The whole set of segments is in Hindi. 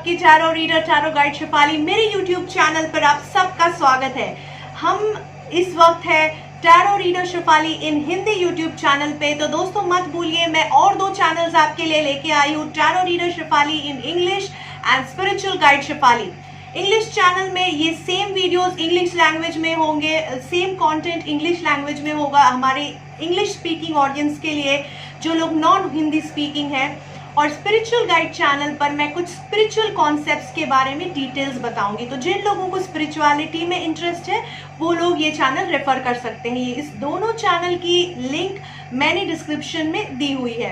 आपके tarot reader tarot guide Shefali. मेरे यूट्यूब चैनल पर आप सबका स्वागत है। हम इस वक्त है टैरो रीडर शेफाली इन हिंदी यूट्यूब चैनल पे। तो दोस्तों मत भूलिए, मैं और 2 चैनल्स आपके लिए लेके आई हूँ, tarot reader Shefali in English and spiritual guide Shefali. English channel में ये सेम वीडियोस इंग्लिश लैंग्वेज में होंगे, सेम कंटेंट इंग्लिश लैंग्वेज में होगा हमारे इंग्लिश स्पीकिंग ऑडियंस के लिए, जो लोग नॉन हिंदी स्पीकिंग है। और स्पिरिचुअल गाइड चैनल पर मैं कुछ स्पिरिचुअल कॉन्सेप्ट्स के बारे में डिटेल्स बताऊंगी। तो जिन लोगों को स्पिरिचुअलिटी में इंटरेस्ट है वो लोग ये चैनल रेफर कर सकते हैं। इस दोनों चैनल की लिंक मैंने डिस्क्रिप्शन में दी हुई है।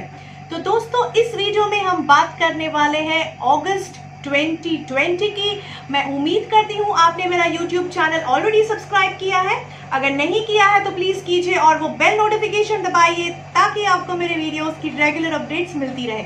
तो दोस्तों इस वीडियो में हम बात करने वाले हैं अगस्त 2020 की। मैं उम्मीद करती हूँ आपने मेरा YouTube चैनल ऑलरेडी सब्सक्राइब किया है। अगर नहीं किया है तो प्लीज कीजिए और वो बेल नोटिफिकेशन दबाइए ताकि आपको मेरे वीडियोस की रेगुलर अपडेट्स मिलती रहे।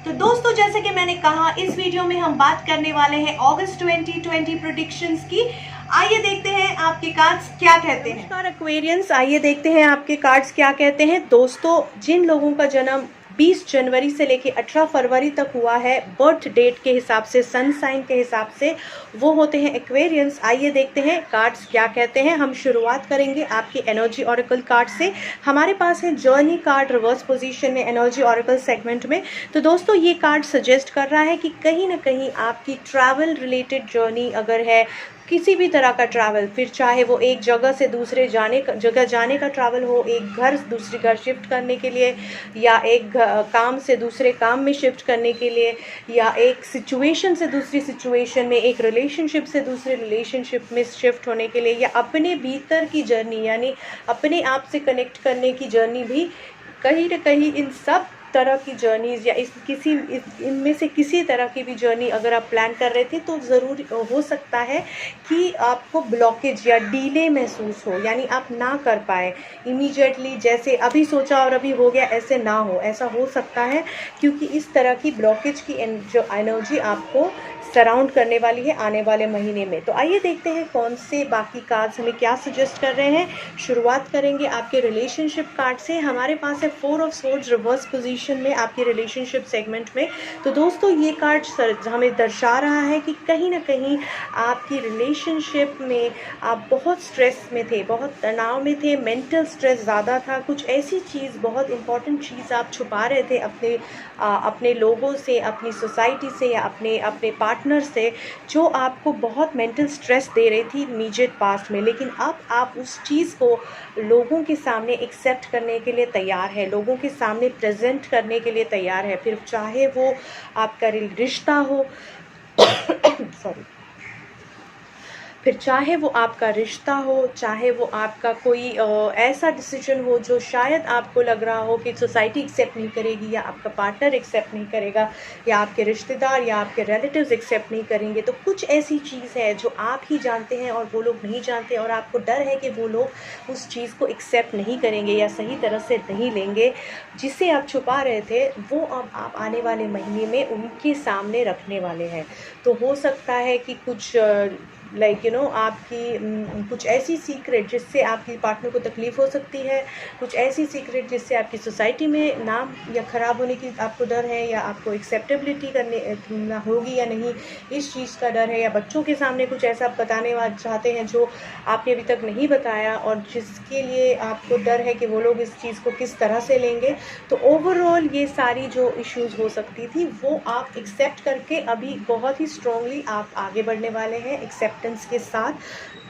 तो दोस्तों जैसे कि मैंने कहा, इस वीडियो में हम बात करने वाले हैं अगस्त 2020 प्रेडिक्शंस की। आइए देखते हैं आपके कार्ड्स क्या कहते हैं। नमस्कार एक्वेरियंस, आइए देखते हैं आपके कार्ड्स क्या कहते हैं। दोस्तों जिन लोगों का जन्म 20 जनवरी से लेके 18 फरवरी तक हुआ है बर्थ डेट के हिसाब से, सन साइन के हिसाब से, वो होते हैं एक्वेरियंस। आइए देखते हैं कार्ड्स क्या कहते हैं। हम शुरुआत करेंगे आपके एनर्जी ऑरेकल कार्ड से। हमारे पास है जर्नी कार्ड रिवर्स पोजीशन में एनर्जी ऑरेकल सेगमेंट में। तो दोस्तों ये कार्ड सजेस्ट कर रहा है कि कहीं ना कहीं आपकी ट्रैवल रिलेटेड जर्नी अगर है, किसी भी तरह का ट्रैवल, फिर चाहे वो एक जगह से दूसरे जगह जाने का ट्रैवल हो, एक घर से दूसरी घर शिफ्ट करने के लिए, या एक काम से दूसरे काम में शिफ्ट करने के लिए, या एक सिचुएशन से दूसरी सिचुएशन में, एक रिलेशनशिप से दूसरे रिलेशनशिप में शिफ्ट होने के लिए, या अपने भीतर की जर्नी यानी अपने आप से कनेक्ट करने की जर्नी भी, कहीं ना कहीं इन सब तरह की जर्नीज़ या इनमें से किसी तरह की भी जर्नी अगर आप प्लान कर रहे थे तो ज़रूर हो सकता है कि आपको ब्लॉकेज या डिले महसूस हो, यानी आप ना कर पाए इमीडिएटली, जैसे अभी सोचा और अभी हो गया, ऐसे ना हो। ऐसा हो सकता है क्योंकि इस तरह की ब्लॉकेज की जो एनर्जी आपको सराउंड करने वाली है आने वाले महीने में। तो आइए देखते हैं कौन से बाकी कार्ड्स हमें क्या सजेस्ट कर रहे हैं। शुरुआत करेंगे आपके रिलेशनशिप कार्ड से। हमारे पास है 4 ऑफ सोर्ड्स रिवर्स पोजीशन में आपके रिलेशनशिप सेगमेंट में। तो दोस्तों ये कार्ड हमें दर्शा रहा है कि कहीं ना कहीं आपकी रिलेशनशिप में आप बहुत स्ट्रेस में थे, बहुत तनाव में थे, मेंटल स्ट्रेस ज़्यादा था। कुछ ऐसी चीज़, बहुत इंपॉर्टेंट चीज़ आप छुपा रहे थे अपने लोगों से, अपनी सोसाइटी से, या अपने पार्टनर से, जो आपको बहुत मेंटल स्ट्रेस दे रही थी इमीडिएट पास्ट में। लेकिन अब आप उस चीज़ को लोगों के सामने एक्सेप्ट करने के लिए तैयार है, लोगों के सामने प्रेजेंट करने के लिए तैयार है। फिर चाहे वो आपका रिश्ता हो सॉरी फिर चाहे वो आपका रिश्ता हो, चाहे वो आपका कोई ऐसा डिसीजन हो जो शायद आपको लग रहा हो कि सोसाइटी एक्सेप्ट नहीं करेगी, या आपका पार्टनर एक्सेप्ट नहीं करेगा, या आपके रिश्तेदार या आपके रिलेटिव्स एक्सेप्ट नहीं करेंगे। तो कुछ ऐसी चीज़ है जो आप ही जानते हैं और वो लोग नहीं जानते, और आपको डर है कि वो लोग उस चीज़ को एक्सेप्ट नहीं करेंगे या सही तरह से नहीं लेंगे। जिसे आप छुपा रहे थे वो अब आप आने वाले महीने में उनके सामने रखने वाले हैं। तो हो सकता है कि कुछ आपकी कुछ ऐसी सीक्रेट जिससे आपकी पार्टनर को तकलीफ़ हो सकती है, कुछ ऐसी सीक्रेट जिससे आपकी सोसाइटी में नाम या ख़राब होने की आपको डर है, या आपको एक्सेप्टेबिलिटी करने होगी या नहीं, इस चीज़ का डर है, या बच्चों के सामने कुछ ऐसा बताने चाहते हैं जो आपने अभी तक नहीं बताया और जिसके लिए आपको डर है कि वो लोग इस चीज़ को किस तरह से लेंगे। तो ओवरऑल ये सारी जो इश्यूज़ हो सकती थी वो आप एक्सेप्ट करके अभी बहुत ही स्ट्रांगली आप आगे बढ़ने वाले हैं एक्सेप्टेंस के साथ।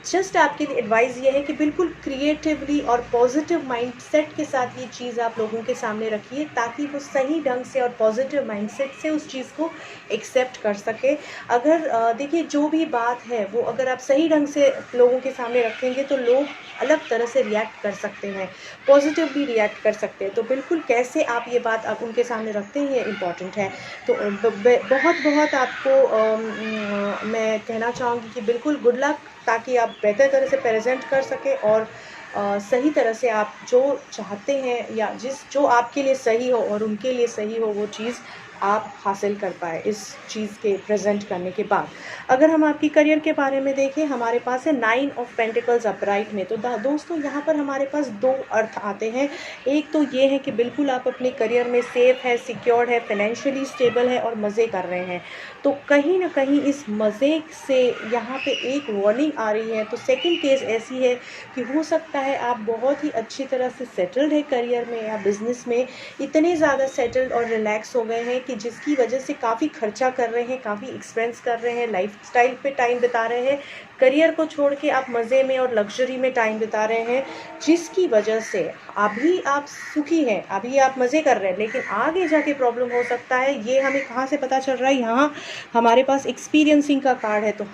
जस्ट आपके लिए एडवाइस ये है कि बिल्कुल क्रिएटिवली और पॉजिटिव माइंडसेट के साथ ये चीज़ आप लोगों के सामने रखिए, ताकि वो सही ढंग से और पॉजिटिव माइंडसेट से उस चीज़ को एक्सेप्ट कर सके। अगर देखिए जो भी बात है वो अगर आप सही ढंग से लोगों के सामने रखेंगे तो लोग अलग तरह से रिएक्ट कर सकते हैं, पॉजिटिवली रिएक्ट कर सकते हैं। तो बिल्कुल कैसे आप ये बात आप उनके सामने रखते हैं ये इम्पॉर्टेंट है। तो बहुत आपको मैं कहना चाहूँगी कि बिल्कुल गुड लक, ताकि आप बेहतर तरह से प्रेजेंट कर सकें और सही तरह से आप जो चाहते हैं या जो आपके लिए सही हो और उनके लिए सही हो वो चीज़ आप हासिल कर पाए इस चीज़ के प्रेजेंट करने के बाद। अगर हम आपकी करियर के बारे में देखें, हमारे पास है 9 ऑफ पेंटिकल्स अपराइट में। तो दोस्तों यहाँ पर हमारे पास 2 अर्थ आते हैं। एक तो ये है कि बिल्कुल आप अपने करियर में सेफ है, सिक्योर्ड है, फाइनेंशियली स्टेबल है और मज़े कर रहे हैं। तो कहीं ना कहीं इस मज़े से यहाँ पे एक वार्निंग आ रही है। तो सेकंड केस ऐसी है कि हो सकता है आप बहुत ही अच्छी तरह से सेटल्ड है करियर में या बिज़नेस में, इतने ज़्यादा सेटल्ड और रिलैक्स हो गए हैं कि जिसकी वजह से काफ़ी खर्चा कर रहे हैं, काफ़ी एक्सपेंस कर रहे हैं, लाइफस्टाइल पे टाइम बिता रहे हैं, करियर को छोड़ के आप मज़े में और लग्जरी में टाइम बिता रहे हैं, जिसकी वजह से अभी आप सुखी हैं, अभी आप मज़े कर रहे हैं, लेकिन आगे जाके प्रॉब्लम हो सकता है। ये हमें कहाँ से पता चल रहा है? यहाँ हमारे पास एक्सपीरियंसिंग का कार्ड है। तो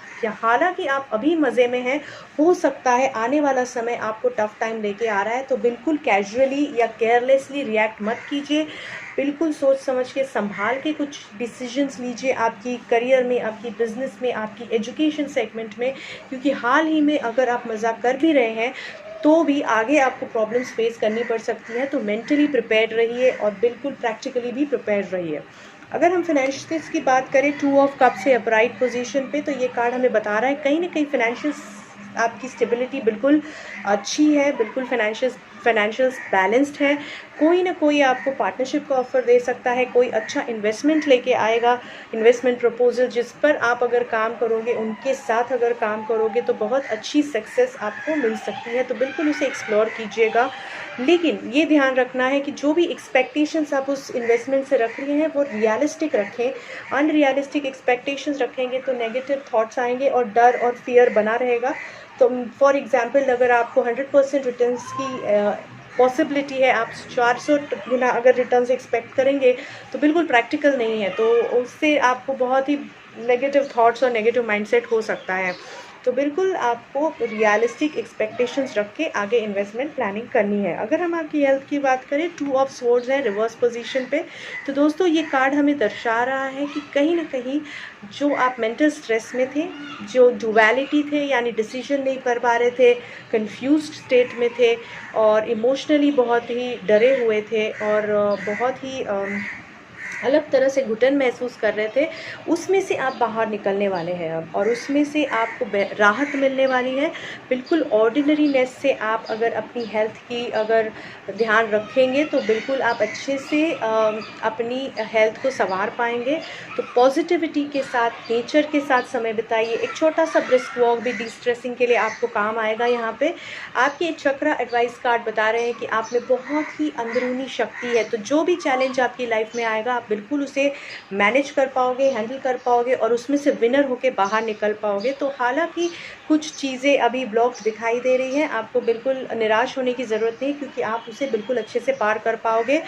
हालांकि आप अभी मज़े में हैं, हो सकता है आने वाला समय आपको टफ टाइम लेके आ रहा है। तो बिल्कुल कैजुअली या केयरलेसली रिएक्ट मत कीजिए, बिल्कुल सोच समझ के संभाल के कुछ डिसीजंस लीजिए आपकी करियर में, आपकी बिजनेस में, आपकी एजुकेशन सेगमेंट में, क्योंकि हाल ही में अगर आप मज़ाक कर भी रहे हैं तो भी आगे आपको प्रॉब्लम्स फेस करनी पड़ सकती हैं। तो मेंटली प्रिपेयर्ड रहिए और बिल्कुल प्रैक्टिकली भी प्रिपेयर्ड रहिए। अगर हम फाइनेंशियल्स की बात करें, 2 ऑफ कप से अपराइट पोजीशन पे, तो ये कार्ड हमें बता रहा है कहीं ना कहीं फाइनेंशियल आपकी स्टेबिलिटी बिल्कुल अच्छी है, बिल्कुल फाइनेंशियल बैलेंस्ड है। कोई ना कोई आपको पार्टनरशिप का ऑफर दे सकता है, कोई अच्छा इन्वेस्टमेंट लेके आएगा, इन्वेस्टमेंट प्रपोजल जिस पर आप अगर काम करोगे, उनके साथ अगर काम करोगे तो बहुत अच्छी सक्सेस आपको मिल सकती है। तो बिल्कुल उसे एक्सप्लोर कीजिएगा, लेकिन ये ध्यान रखना है कि जो भी एक्सपेक्टेशंस आप उस इन्वेस्टमेंट से रख रहे हैं वो रियलिस्टिक रखें। अनरियलिस्टिक एक्सपेक्टेशंस रखेंगे तो नेगेटिव थॉट्स आएंगे और डर और फियर बना रहेगा। तो फॉर एग्जांपल, अगर आपको 100% रिटर्न्स की पॉसिबिलिटी है, आप 400 गुना अगर रिटर्न्स एक्सपेक्ट करेंगे तो बिल्कुल प्रैक्टिकल नहीं है। तो उससे आपको बहुत ही नेगेटिव थॉट्स और नेगेटिव माइंडसेट हो सकता है। तो बिल्कुल आपको रियलिस्टिक एक्सपेक्टेशंस रख के आगे इन्वेस्टमेंट प्लानिंग करनी है। अगर हम आपकी हेल्थ की बात करें, 2 ऑफ स्वॉर्ड्स है रिवर्स पोजीशन पे। तो दोस्तों ये कार्ड हमें दर्शा रहा है कि कहीं ना कहीं जो आप मेंटल स्ट्रेस में थे, जो डुअलिटी थे, यानी डिसीजन नहीं कर पा रहे थे, कंफ्यूज्ड स्टेट में थे और इमोशनली बहुत ही डरे हुए थे और बहुत ही अलग तरह से घुटन महसूस कर रहे थे, उसमें से आप बाहर निकलने वाले हैं अब, और उसमें से आपको राहत मिलने वाली है। बिल्कुल ऑर्डिनरीनेस से आप अगर अपनी हेल्थ की अगर ध्यान रखेंगे तो बिल्कुल आप अच्छे से अपनी हेल्थ को संवार पाएंगे। तो पॉजिटिविटी के साथ, नेचर के साथ समय बिताइए। एक छोटा सा ब्रिस्क वॉक भी डिस्ट्रेसिंग के लिए आपको काम आएगा। यहाँ पे आपके चक्रा एडवाइस कार्ड बता रहे हैं कि आप में बहुत ही अंदरूनी शक्ति है। तो जो भी चैलेंज आपकी लाइफ में आएगा, आप बिल्कुल उसे मैनेज कर पाओगे, हैंडल कर पाओगे और उसमें से विनर होके बाहर निकल पाओगे। तो हालांकि कुछ चीज़ें अभी ब्लॉक्स दिखाई दे रही हैं, आपको बिल्कुल निराश होने की ज़रूरत नहीं, क्योंकि आप उसे बिल्कुल अच्छे से पार कर पाओगे।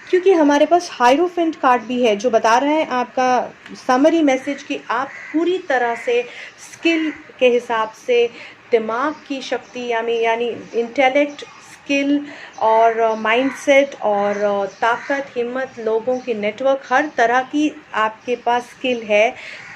क्योंकि हमारे पास हायरोफेंट कार्ड भी है जो बता रहा है आपका समरी मैसेज कि आप पूरी तरह से स्किल के हिसाब से, दिमाग की शक्ति यानी इंटेलेक्ट, स्किल और माइंडसेट और ताकत, हिम्मत, लोगों की नेटवर्क, हर तरह की आपके पास स्किल है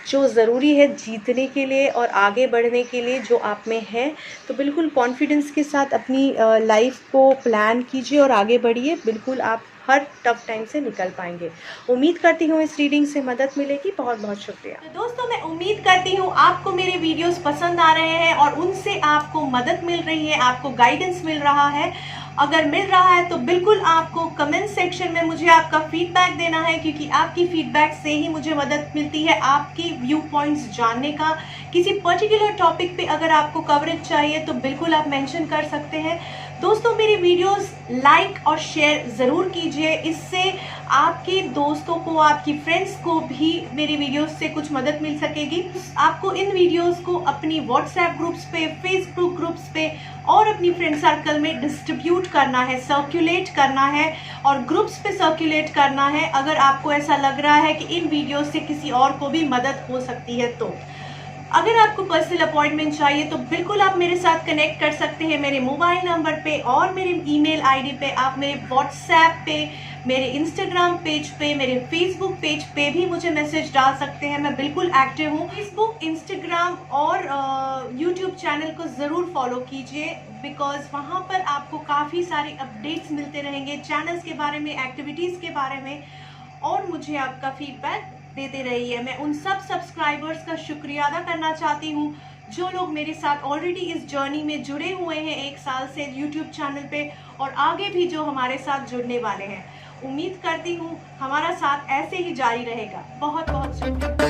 जो ज़रूरी है जीतने के लिए और आगे बढ़ने के लिए, जो आप में है। तो बिल्कुल कॉन्फिडेंस के साथ अपनी लाइफ को प्लान कीजिए और आगे बढ़िए। बिल्कुल आप हर टफ टाइम से निकल पाएंगे। उम्मीद करती हूँ इस रीडिंग से मदद मिलेगी। बहुत बहुत शुक्रिया। तो दोस्तों, मैं उम्मीद करती हूँ आपको मेरे वीडियोस पसंद आ रहे हैं और उनसे आपको मदद मिल रही है, आपको गाइडेंस मिल रहा है। अगर मिल रहा है तो बिल्कुल आपको कमेंट सेक्शन में मुझे आपका फीडबैक देना है, क्योंकि आपकी फीडबैक से ही मुझे मदद मिलती है आपकी व्यू पॉइंट्स जानने का। किसी पर्टिकुलर टॉपिक पे अगर आपको कवरेज चाहिए तो बिल्कुल आप मेंशन कर सकते हैं। दोस्तों, मेरी वीडियोस लाइक और शेयर ज़रूर कीजिए, इससे आपके दोस्तों को, आपकी फ्रेंड्स को भी मेरी वीडियोस से कुछ मदद मिल सकेगी। आपको इन वीडियोस को अपनी व्हाट्सएप ग्रुप्स पे, फेसबुक ग्रुप्स पे और अपनी फ्रेंड सर्कल में डिस्ट्रीब्यूट करना है, सर्कुलेट करना है और ग्रुप्स पे सर्कुलेट करना है, अगर आपको ऐसा लग रहा है कि इन वीडियोस से किसी और को भी मदद हो सकती है। तो अगर आपको पर्सनल अपॉइंटमेंट चाहिए तो बिल्कुल आप मेरे साथ कनेक्ट कर सकते हैं मेरे मोबाइल नंबर पे और मेरे ईमेल आईडी पे। आप मेरे व्हाट्सएप पे, मेरे इंस्टाग्राम पेज पे, मेरे फेसबुक पेज पे भी मुझे मैसेज डाल सकते हैं। मैं बिल्कुल एक्टिव हूँ। फेसबुक, इंस्टाग्राम और यूट्यूब चैनल को ज़रूर फॉलो कीजिए, बिकॉज वहाँ पर आपको काफ़ी सारे अपडेट्स मिलते रहेंगे चैनल्स के बारे में, एक्टिविटीज़ के बारे में। और मुझे आपका फीडबैक देते रहिए। मैं उन सब सब्सक्राइबर्स का शुक्रिया अदा करना चाहती हूँ जो लोग मेरे साथ ऑलरेडी इस जर्नी में जुड़े हुए हैं 1 साल से यूट्यूब चैनल पे, और आगे भी जो हमारे साथ जुड़ने वाले हैं। उम्मीद करती हूँ हमारा साथ ऐसे ही जारी रहेगा। बहुत बहुत शुक्रिया।